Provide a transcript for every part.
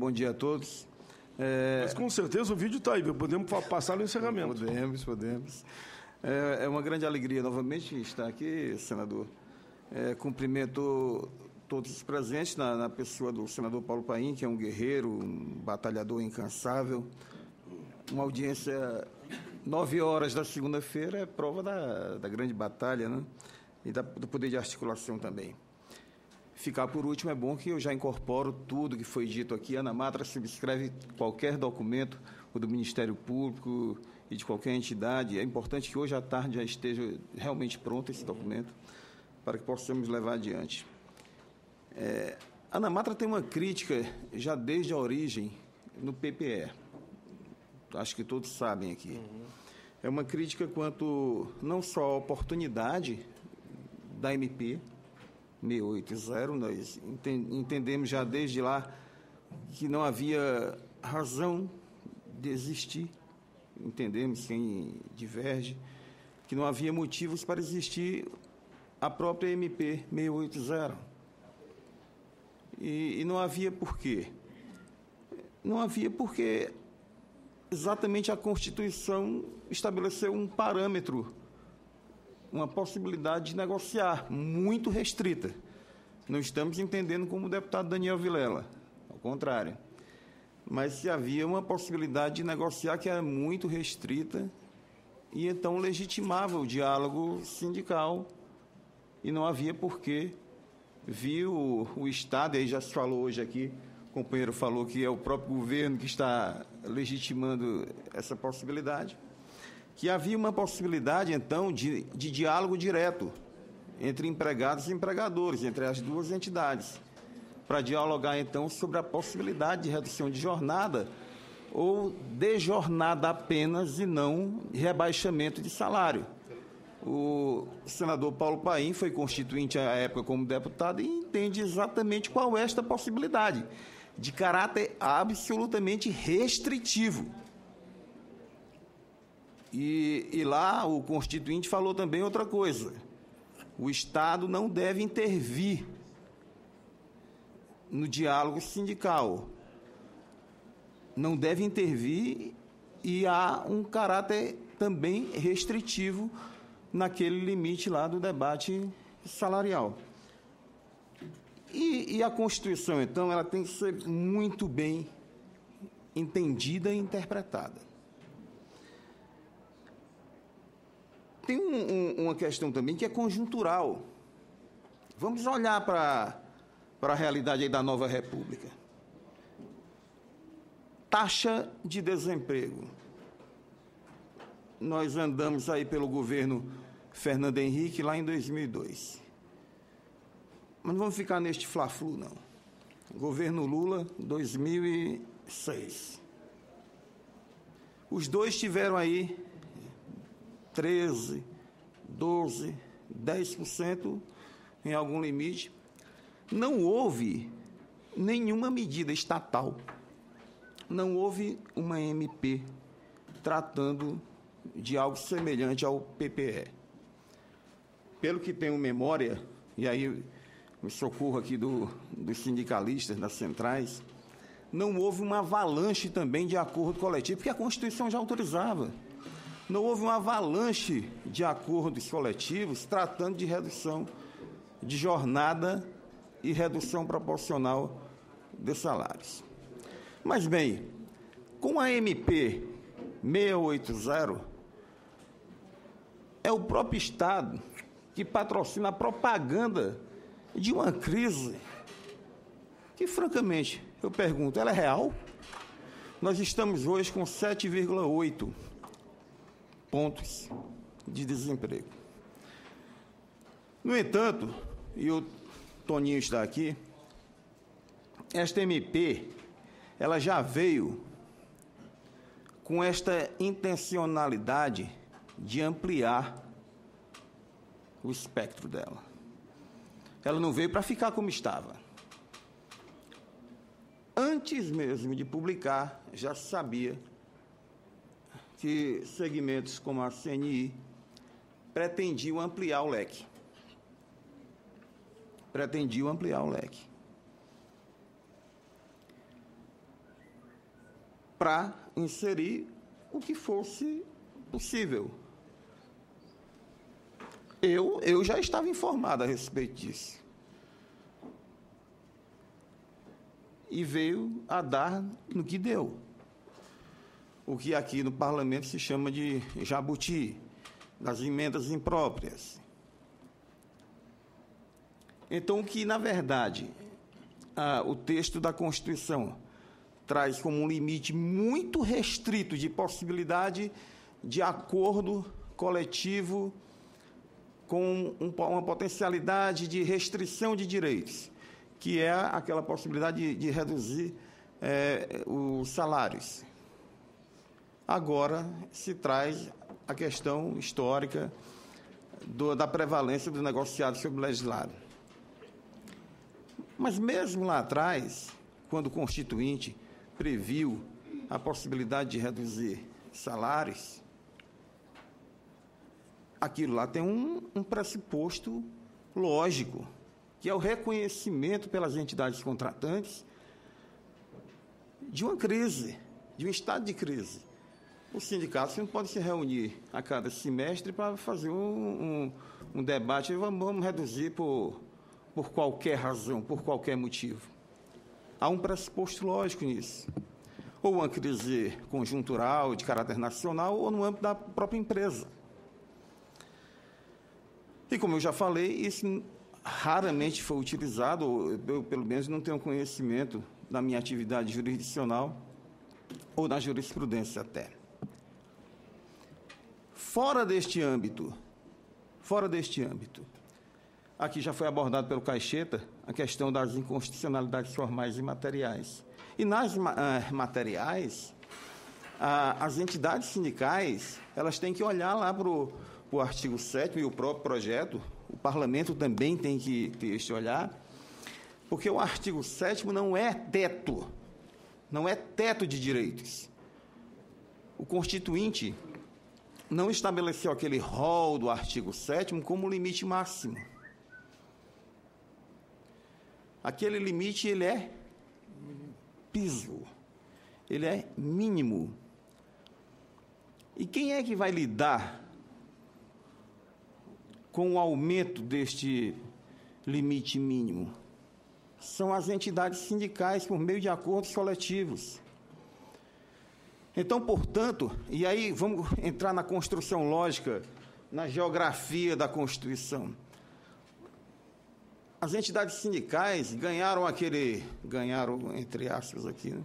Bom dia a todos. Mas com certeza o vídeo está aí, podemos passar no encerramento. Podemos. É uma grande alegria novamente estar aqui, senador. Cumprimento todos os presentes na pessoa do senador Paulo Paim, que é um guerreiro, um batalhador incansável. Uma audiência 9 horas da segunda-feira é prova da grande batalha, né? E do poder de articulação também. Ficar por último é bom que eu já incorporo tudo que foi dito aqui. A Ana Matra subscreve qualquer documento, o do Ministério Público e de qualquer entidade. É importante que hoje à tarde já esteja realmente pronto esse documento para que possamos levar adiante. A Ana Matra tem uma crítica já desde a origem no PPE. Acho que todos sabem aqui. É uma crítica quanto não só à oportunidade da MP 680, nós entendemos já desde lá que não havia razão de existir, entendemos, quem diverge, que não havia motivos para existir a própria MP 680. E não havia por quê? Não havia porque exatamente a Constituição estabeleceu um parâmetro, uma possibilidade de negociar, muito restrita. Não estamos entendendo como o deputado Daniel Vilela, ao contrário. Mas se havia uma possibilidade de negociar que era muito restrita e então legitimava o diálogo sindical e não havia porquê. Viu o Estado, e aí já se falou hoje aqui, o companheiro falou que é o próprio governo que está legitimando essa possibilidade, que havia uma possibilidade, então, de diálogo direto entre empregados e empregadores, entre as duas entidades, para dialogar, então, sobre a possibilidade de redução de jornada ou de jornada apenas e não rebaixamento de salário. O senador Paulo Paim foi constituinte à época como deputado e entende exatamente qual é esta possibilidade, de caráter absolutamente restritivo. E lá o constituinte falou também outra coisa. O Estado não deve intervir no diálogo sindical. Não deve intervir e há um caráter também restritivo naquele limite lá do debate salarial. E a Constituição, então, ela tem que ser muito bem entendida e interpretada. Tem uma questão também que é conjuntural. Vamos olhar para a realidade aí da nova república. Taxa de desemprego. Nós andamos aí pelo governo Fernando Henrique lá em 2002. Mas não vamos ficar neste fla-flu, não. Governo Lula, 2006. Os dois tiveram aí 13%, 12%, 10% em algum limite. Não houve nenhuma medida estatal, não houve uma MP tratando de algo semelhante ao PPE. Pelo que tenho memória, e aí me socorro aqui dos sindicalistas, das centrais, não houve uma avalanche também de acordo coletivo, porque a Constituição já autorizava. Não houve uma avalanche de acordos coletivos tratando de redução de jornada e redução proporcional de salários. Mas, bem, com a MP 680, é o próprio Estado que patrocina a propaganda de uma crise que, francamente, eu pergunto, ela é real? Nós estamos hoje com 7,8 pontos de desemprego. No entanto, e o Toninho está aqui, esta MP, ela já veio com esta intencionalidade de ampliar o espectro dela. Ela não veio para ficar como estava. Antes mesmo de publicar, já se sabia que segmentos como a CNI pretendiam ampliar o leque. para inserir o que fosse possível. Eu já estava informado a respeito disso. E veio a dar no que deu. O que aqui no parlamento se chama de jabuti, das emendas impróprias. Então, o que, na verdade, o texto da Constituição traz como um limite muito restrito de possibilidade de acordo coletivo com uma potencialidade de restrição de direitos, que é aquela possibilidade de reduzir os salários. Agora se traz a questão histórica da prevalência do negociado sobre o legislado. Mas mesmo lá atrás, quando o Constituinte previu a possibilidade de reduzir salários, aquilo lá tem um pressuposto lógico, que é o reconhecimento pelas entidades contratantes de uma crise, de um estado de crise. Os sindicatos não podem se reunir a cada semestre para fazer um debate, vamos reduzir por qualquer razão, por qualquer motivo. Há um pressuposto lógico nisso. Ou uma crise conjuntural, de caráter nacional, ou no âmbito da própria empresa. E, como eu já falei, isso raramente foi utilizado, eu, pelo menos, não tenho conhecimento da minha atividade jurisdicional ou da jurisprudência até. Fora deste âmbito, aqui já foi abordado pelo Caixeta a questão das inconstitucionalidades formais e materiais. E nas materiais, as entidades sindicais, elas têm que olhar lá para o artigo 7º e o próprio projeto, o parlamento também tem que ter este olhar, porque o artigo 7º não é teto de direitos. O Constituinte não estabeleceu aquele rol do artigo 7º como limite máximo. Aquele limite, ele é piso, ele é mínimo. E quem é que vai lidar com o aumento deste limite mínimo? São as entidades sindicais por meio de acordos coletivos. Então, portanto, e aí vamos entrar na construção lógica, na geografia da Constituição. As entidades sindicais ganharam entre aspas aqui, né,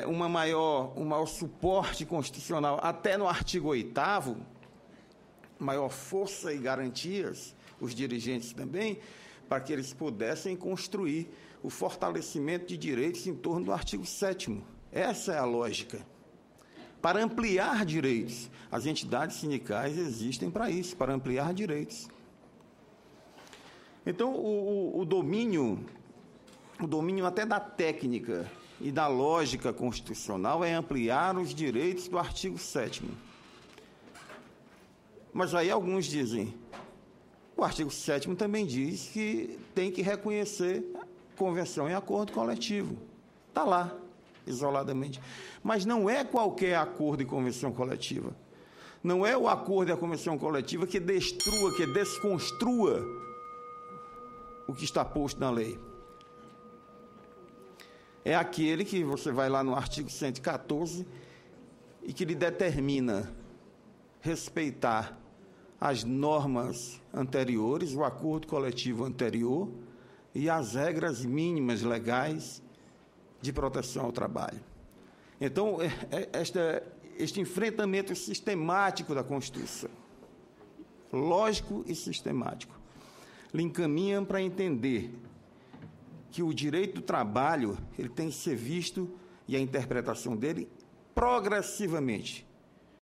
um maior suporte constitucional, até no artigo 8º, maior força e garantias, os dirigentes também, para que eles pudessem construir o fortalecimento de direitos em torno do artigo 7º. Essa é a lógica. Para ampliar direitos. As entidades sindicais existem para isso, para ampliar direitos. Então, o domínio até da técnica e da lógica constitucional é ampliar os direitos do artigo 7º. Mas aí alguns dizem, o artigo 7º também diz que tem que reconhecer convenção e acordo coletivo. Está lá, isoladamente. Mas não é qualquer acordo e convenção coletiva. Não é o acordo e a convenção coletiva que destrua, que desconstrua o que está posto na lei. É aquele que você vai lá no artigo 114 e que lhe determina respeitar as normas anteriores, o acordo coletivo anterior e as regras mínimas legais de proteção ao trabalho. Então, este enfrentamento sistemático da Constituição, lógico e sistemático, lhe encaminha para entender que o direito do trabalho ele tem que ser visto, e a interpretação dele, progressivamente,